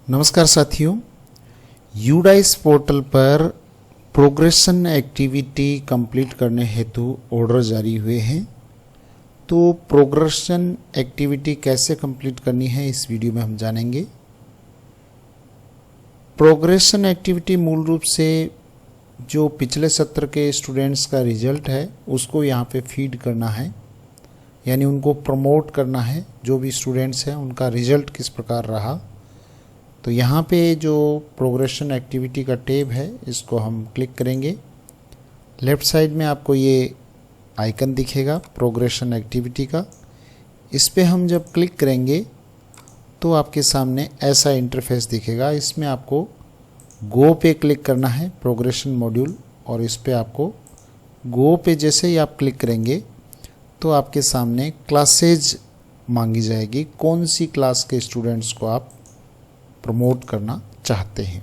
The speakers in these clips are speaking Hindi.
नमस्कार साथियों, यूडाइस पोर्टल पर प्रोग्रेशन एक्टिविटी कंप्लीट करने हेतु ऑर्डर जारी हुए हैं। तो प्रोग्रेशन एक्टिविटी कैसे कंप्लीट करनी है इस वीडियो में हम जानेंगे। प्रोग्रेशन एक्टिविटी मूल रूप से जो पिछले सत्र के स्टूडेंट्स का रिजल्ट है उसको यहाँ पे फीड करना है, यानी उनको प्रमोट करना है। जो भी स्टूडेंट्स हैं उनका रिजल्ट किस प्रकार रहा। तो यहाँ पे जो प्रोग्रेशन एक्टिविटी का टैब है इसको हम क्लिक करेंगे। लेफ़्ट साइड में आपको ये आइकन दिखेगा प्रोग्रेशन एक्टिविटी का। इस पे हम जब क्लिक करेंगे तो आपके सामने ऐसा इंटरफेस दिखेगा। इसमें आपको गो पे क्लिक करना है, प्रोग्रेशन मॉड्यूल, और इस पे आपको गो पे जैसे ही आप क्लिक करेंगे तो आपके सामने क्लासेज मांगी जाएगी, कौन सी क्लास के स्टूडेंट्स को आप प्रमोट करना चाहते हैं।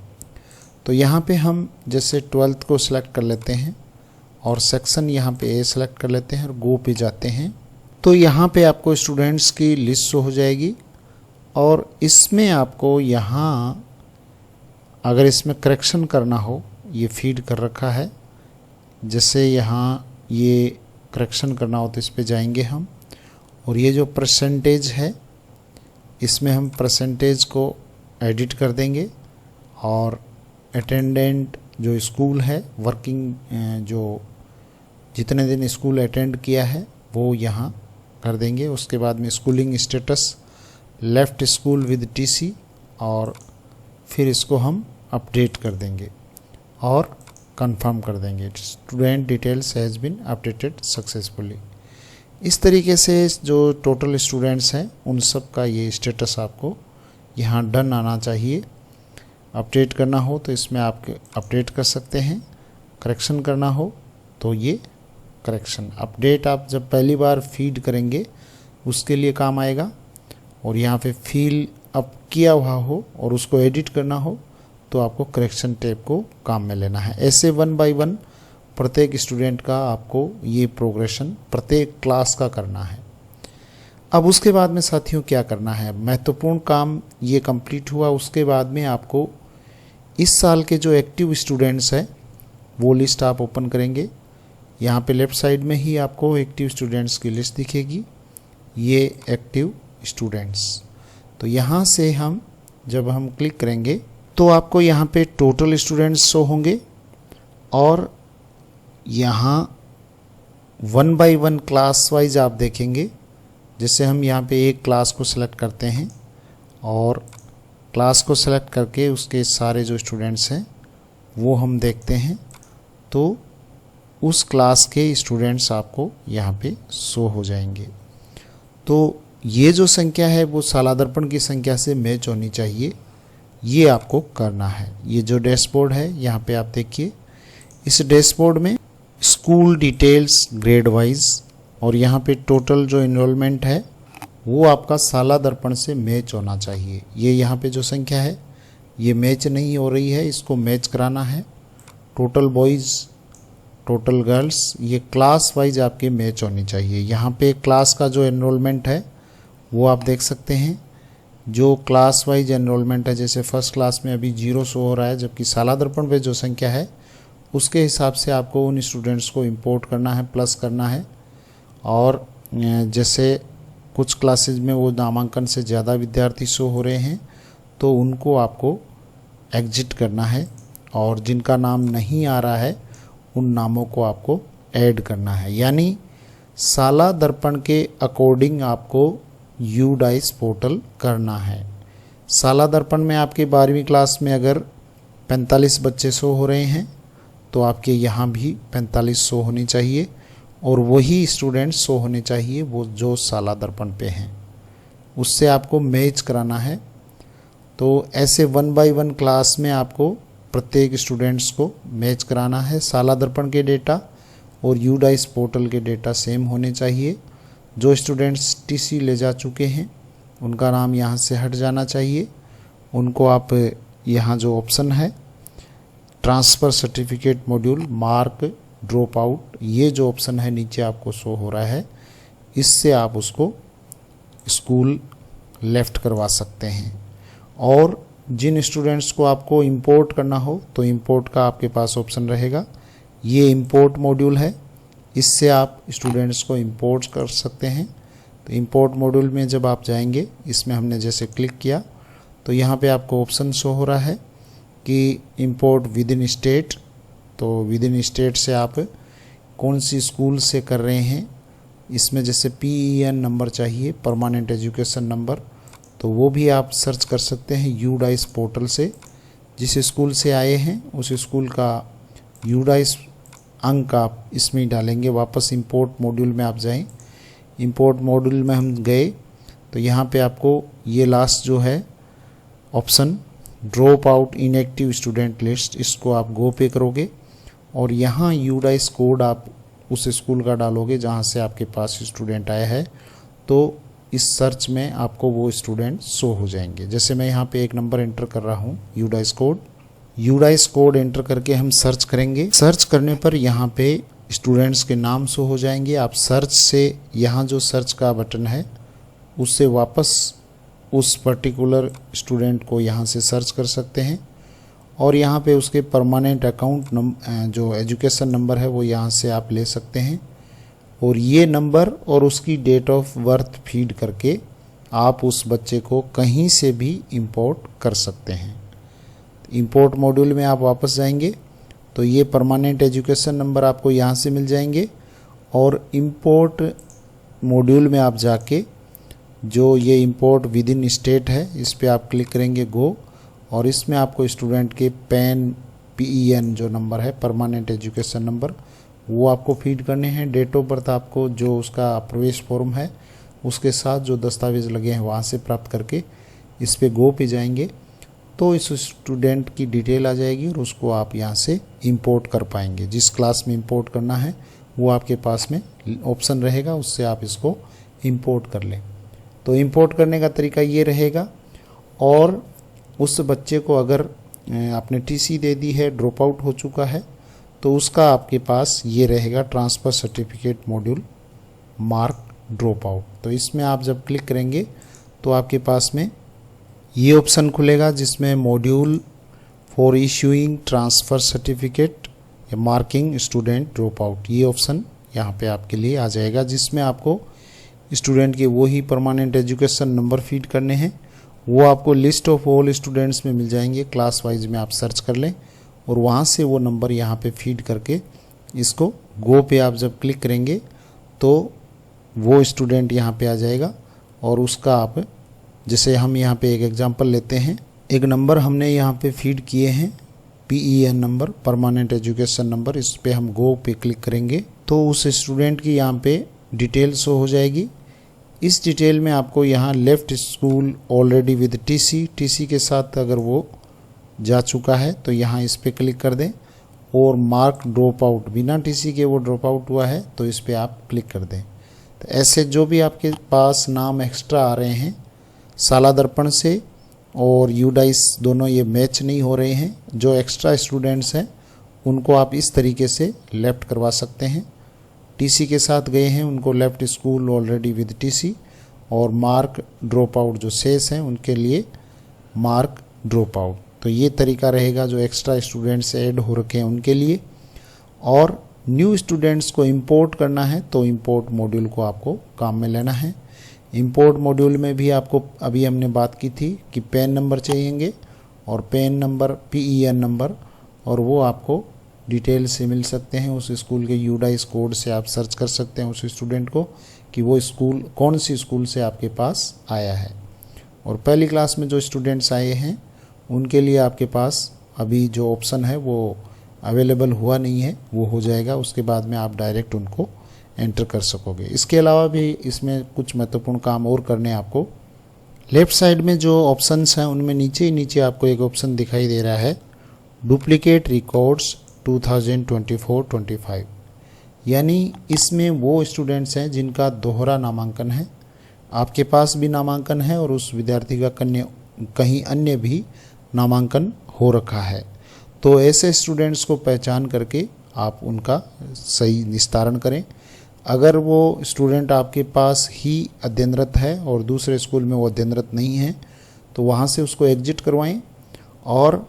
तो यहाँ पे हम जैसे 12th को सिलेक्ट कर लेते हैं और सेक्शन यहाँ पे ए सिलेक्ट कर लेते हैं और गो पे जाते हैं। तो यहाँ पे आपको स्टूडेंट्स की लिस्ट शो हो जाएगी और इसमें आपको यहाँ अगर इसमें करेक्शन करना हो, ये फीड कर रखा है। जैसे यहाँ ये करेक्शन करना हो तो इस पे जाएंगे हम, और ये जो परसेंटेज है इसमें हम परसेंटेज को एडिट कर देंगे, और अटेंडेंट जो स्कूल है, वर्किंग जो जितने दिन स्कूल अटेंड किया है वो यहाँ कर देंगे। उसके बाद में schooling status, left school with TC, और फिर इसको हम अपडेट कर देंगे और कंफर्म कर देंगे student details has been updated successfully. इस तरीके से जो टोटल स्टूडेंट्स हैं उन सब का ये स्टेटस आपको यहाँ डन आना चाहिए। अपडेट करना हो तो इसमें आप अपडेट कर सकते हैं, करेक्शन करना हो तो ये करेक्शन। अपडेट आप जब पहली बार फीड करेंगे उसके लिए काम आएगा, और यहाँ पे फिल अप किया हुआ हो और उसको एडिट करना हो तो आपको करेक्शन टैब को काम में लेना है। ऐसे 1 बाय 1 प्रत्येक स्टूडेंट का आपको ये प्रोग्रेशन प्रत्येक क्लास का करना है। अब उसके बाद में साथियों क्या करना है, महत्वपूर्ण काम ये कंप्लीट हुआ। उसके बाद में आपको इस साल के जो एक्टिव स्टूडेंट्स हैं वो लिस्ट आप ओपन करेंगे। यहाँ पे लेफ़्ट साइड में ही आपको एक्टिव स्टूडेंट्स की लिस्ट दिखेगी, ये एक्टिव स्टूडेंट्स। तो यहाँ से हम जब हम क्लिक करेंगे तो आपको यहाँ पे टोटल स्टूडेंट्स शो होंगे, और यहाँ 1 बाय 1 क्लास वाइज आप देखेंगे। जैसे हम यहाँ पे एक क्लास को सिलेक्ट करते हैं और क्लास को सिलेक्ट करके उसके सारे जो स्टूडेंट्स हैं वो हम देखते हैं, तो उस क्लास के स्टूडेंट्स आपको यहाँ पे शो हो जाएंगे। तो ये जो संख्या है वो सालादर्पण की संख्या से मैच होनी चाहिए, ये आपको करना है। ये जो डैशबोर्ड है यहाँ पे आप देखिए, इस डैशबोर्ड में स्कूल डिटेल्स ग्रेड वाइज और यहाँ पे टोटल जो इनरोलमेंट है वो आपका साला दर्पण से मैच होना चाहिए। ये यहाँ पे जो संख्या है ये मैच नहीं हो रही है, इसको मैच कराना है। टोटल बॉयज़, टोटल गर्ल्स, ये क्लास वाइज आपके मैच होनी चाहिए। यहाँ पे क्लास का जो एनरोलमेंट है वो आप देख सकते हैं। जो क्लास वाइज एनरोलमेंट है, जैसे फर्स्ट क्लास में अभी 0 शो हो रहा है, जबकि साला दर्पण पे जो संख्या है उसके हिसाब से आपको उन स्टूडेंट्स को इंपोर्ट करना है, प्लस करना है। और जैसे कुछ क्लासेज में वो नामांकन से ज़्यादा विद्यार्थी शो हो रहे हैं तो उनको आपको एग्जिट करना है, और जिनका नाम नहीं आ रहा है उन नामों को आपको ऐड करना है। यानी साला दर्पण के अकॉर्डिंग आपको यूडाइस पोर्टल करना है। साला दर्पण में आपके 12वीं क्लास में अगर 45 बच्चे शो हो रहे हैं तो आपके यहाँ भी 45 शो होनी चाहिए, और वही स्टूडेंट्स शो होने चाहिए वो जो साला दर्पण पे हैं, उससे आपको मैच कराना है। तो ऐसे 1 बाय 1 क्लास में आपको प्रत्येक स्टूडेंट्स को मैच कराना है। साला दर्पण के डेटा और यूडाइस पोर्टल के डेटा सेम होने चाहिए। जो स्टूडेंट्स टीसी ले जा चुके हैं उनका नाम यहाँ से हट जाना चाहिए। उनको आप यहाँ जो ऑप्शन है transfer certificate module mark drop out, ये जो ऑप्शन है नीचे आपको शो हो रहा है, इससे आप उसको स्कूल लेफ़्ट करवा सकते हैं। और जिन स्टूडेंट्स को आपको इंपोर्ट करना हो तो इंपोर्ट का आपके पास ऑप्शन रहेगा। ये इंपोर्ट मॉड्यूल है, इससे आप स्टूडेंट्स को इंपोर्ट कर सकते हैं। तो इंपोर्ट मॉड्यूल में जब आप जाएंगे, इसमें हमने जैसे क्लिक किया तो यहाँ पे आपको ऑप्शन शो हो रहा है कि इंपोर्ट विद इन स्टेट। तो विद इन स्टेट से आप कौन सी स्कूल से कर रहे हैं, इसमें जैसे PEN नंबर चाहिए, परमानेंट एजुकेशन नंबर, तो वो भी आप सर्च कर सकते हैं UDICE पोर्टल से। जिस स्कूल से आए हैं उस स्कूल का UDICE अंक आप इसमें डालेंगे। वापस इंपोर्ट मॉड्यूल में आप जाएं। इंपोर्ट मॉड्यूल में हम गए तो यहाँ पे आपको ये लास्ट जो है option drop out inactive student list, इसको आप गो पे करोगे और यहाँ UDICE कोड आप उस स्कूल का डालोगे जहाँ से आपके पास स्टूडेंट आया है। तो इस सर्च में आपको वो स्टूडेंट शो हो जाएंगे। जैसे मैं यहाँ पे एक नंबर एंटर कर रहा हूँ, UDICE कोड एंटर करके हम सर्च करेंगे। सर्च करने पर यहाँ पे स्टूडेंट्स के नाम शो हो जाएंगे। आप सर्च से यहाँ जो सर्च का बटन है उससे वापस उस पर्टिकुलर स्टूडेंट को यहाँ से सर्च कर सकते हैं और यहाँ पे उसके परमानेंट अकाउंट जो एजुकेशन नंबर है वो यहाँ से आप ले सकते हैं और ये नंबर और उसकी डेट ऑफ बर्थ फीड करके आप उस बच्चे को कहीं से भी इंपोर्ट कर सकते हैं। इंपोर्ट मॉड्यूल में आप वापस जाएंगे तो ये परमानेंट एजुकेशन नंबर आपको यहाँ से मिल जाएंगे और इंपोर्ट मॉड्यूल में आप जाके जो ये इंपोर्ट विद इन स्टेट है इस पे आप क्लिक करेंगे गो, और इसमें आपको स्टूडेंट के PEN जो नंबर है, परमानेंट एजुकेशन नंबर, वो आपको फीड करने हैं। डेट ऑफ बर्थ आपको जो उसका प्रवेश फॉर्म है उसके साथ जो दस्तावेज लगे हैं वहाँ से प्राप्त करके इस पे गो पे जाएंगे तो इस स्टूडेंट की डिटेल आ जाएगी और उसको आप यहाँ से इंपोर्ट कर पाएंगे। जिस क्लास में इंपोर्ट करना है वो आपके पास में ऑप्शन रहेगा, उससे आप इसको इंपोर्ट कर लें। तो इंपोर्ट करने का तरीका ये रहेगा। और उस बच्चे को अगर आपने TC दे दी है, ड्रॉप आउट हो चुका है, तो उसका आपके पास ये रहेगा transfer certificate module mark drop out. तो इसमें आप जब क्लिक करेंगे तो आपके पास में ये ऑप्शन खुलेगा जिसमें module for issuing transfer certificate या मार्किंग स्टूडेंट ड्रॉप आउट, ये ऑप्शन यहाँ पे आपके लिए आ जाएगा जिसमें आपको स्टूडेंट के वो ही परमानेंट एजुकेशन नंबर फीड करने हैं। वो आपको लिस्ट ऑफ ऑल स्टूडेंट्स में मिल जाएंगे, क्लास वाइज में आप सर्च कर लें और वहाँ से वो नंबर यहाँ पे फीड करके इसको गो पे आप जब क्लिक करेंगे तो वो स्टूडेंट यहाँ पे आ जाएगा और उसका आप, जैसे हम यहाँ पे एक एग्जांपल लेते हैं, एक नंबर हमने यहाँ पे फीड किए हैं PEN number, permanent education number, इस पे हम गो पे क्लिक करेंगे तो उस स्टूडेंट की यहाँ पे डिटेल शो हो जाएगी। इस डिटेल में आपको यहाँ left school already with TC के साथ अगर वो जा चुका है तो यहाँ इस पे क्लिक कर दें और मार्क ड्रॉप आउट, बिना TC के वो ड्रॉप आउट हुआ है तो इस पे आप क्लिक कर दें। तो ऐसे जो भी आपके पास नाम एक्स्ट्रा आ रहे हैं साला दर्पण से और UDICE दोनों ये मैच नहीं हो रहे हैं, जो एक्स्ट्रा स्टूडेंट्स हैं उनको आप इस तरीके से लेफ्ट करवा सकते हैं। TC के साथ गए हैं उनको left school already with TC और मार्क ड्रॉप आउट जो शेष हैं उनके लिए मार्क ड्रॉप आउट। तो ये तरीका रहेगा जो एक्स्ट्रा स्टूडेंट्स ऐड हो रखे हैं उनके लिए। और न्यू स्टूडेंट्स को इंपोर्ट करना है तो इंपोर्ट मॉड्यूल को आपको काम में लेना है। इंपोर्ट मॉड्यूल में भी आपको अभी हमने बात की थी कि PAN नंबर चाहिएंगे और PAN नंबर, PEN नंबर, और वो आपको डिटेल से मिल सकते हैं। उस स्कूल के UDICE कोड से आप सर्च कर सकते हैं उस स्टूडेंट को कि वो स्कूल कौन सी स्कूल से आपके पास आया है। और पहली क्लास में जो स्टूडेंट्स आए हैं उनके लिए आपके पास अभी जो ऑप्शन है वो अवेलेबल हुआ नहीं है, वो हो जाएगा, उसके बाद में आप डायरेक्ट उनको एंटर कर सकोगे। इसके अलावा भी इसमें कुछ महत्वपूर्ण काम और करने आपको। लेफ्ट साइड में जो ऑप्शंस हैं उनमें नीचे ही नीचे आपको एक ऑप्शन दिखाई दे रहा है डुप्लीकेट रिकॉर्ड्स 2024-25, यानी इसमें वो स्टूडेंट्स हैं जिनका दोहरा नामांकन है, आपके पास भी नामांकन है और उस विद्यार्थी का कहीं अन्य भी नामांकन हो रखा है। तो ऐसे स्टूडेंट्स को पहचान करके आप उनका सही निस्तारण करें। अगर वो स्टूडेंट आपके पास ही अध्ययनरत है और दूसरे स्कूल में वो अध्ययनरत नहीं है तो वहाँ से उसको एग्जिट करवाएं और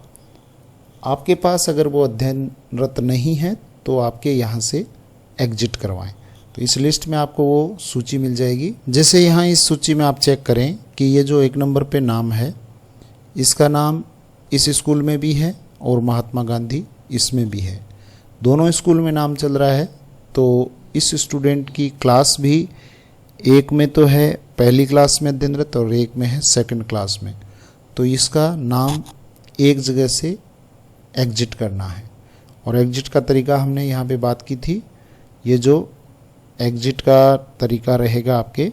आपके पास अगर वो अध्ययनरत नहीं है तो आपके यहाँ से एग्जिट करवाएं। तो इस लिस्ट में आपको वो सूची मिल जाएगी। जैसे यहाँ इस सूची में आप चेक करें कि ये जो 1 नंबर पे नाम है, इसका नाम इस स्कूल में भी है और महात्मा गांधी इसमें भी है, दोनों स्कूल में नाम चल रहा है। तो इस स्टूडेंट की क्लास भी एक में तो है पहली क्लास में अध्ययनरत और एक में है सेकंड क्लास में, तो इसका नाम एक जगह से एग्जिट करना है। और एग्जिट का तरीका हमने यहाँ पे बात की थी। ये जो एग्जिट का तरीका रहेगा आपके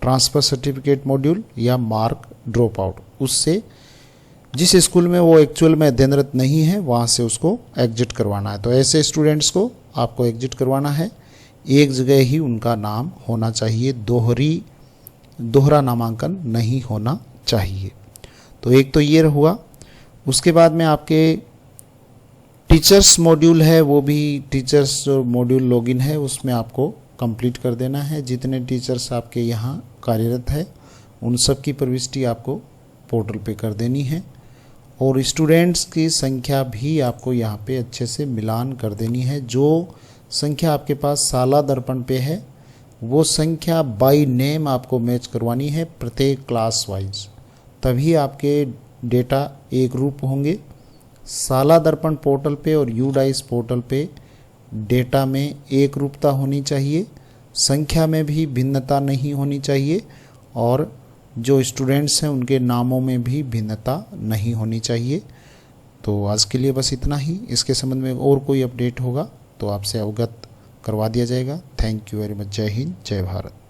ट्रांसफ़र सर्टिफिकेट मॉड्यूल या मार्क ड्रॉप आउट, उससे जिस स्कूल में वो एक्चुअल में अध्ययनरत नहीं है वहाँ से उसको एग्जिट करवाना है। तो ऐसे स्टूडेंट्स को आपको एग्जिट करवाना है, एक जगह ही उनका नाम होना चाहिए, दोहरा नामांकन नहीं होना चाहिए। तो एक तो ये हुआ। उसके बाद में आपके टीचर्स मॉड्यूल है, वो भी टीचर्स जो मॉड्यूल लॉगिन है उसमें आपको कंप्लीट कर देना है। जितने टीचर्स आपके यहाँ कार्यरत है उन सब की प्रविष्टि आपको पोर्टल पे कर देनी है और स्टूडेंट्स की संख्या भी आपको यहाँ पे अच्छे से मिलान कर देनी है। जो संख्या आपके पास साला दर्पण पे है वो संख्या बाय नेम आपको मैच करवानी है प्रत्येक क्लास वाइज, तभी आपके डेटा एक रूप होंगे। साला दर्पण पोर्टल पे और यूडाइस पोर्टल पे डेटा में एक रूपता होनी चाहिए, संख्या में भी भिन्नता नहीं होनी चाहिए और जो स्टूडेंट्स हैं उनके नामों में भी भिन्नता नहीं होनी चाहिए। तो आज के लिए बस इतना ही। इसके संबंध में और कोई अपडेट होगा तो आपसे अवगत करवा दिया जाएगा। Thank you very much. जय हिंद, जय भारत।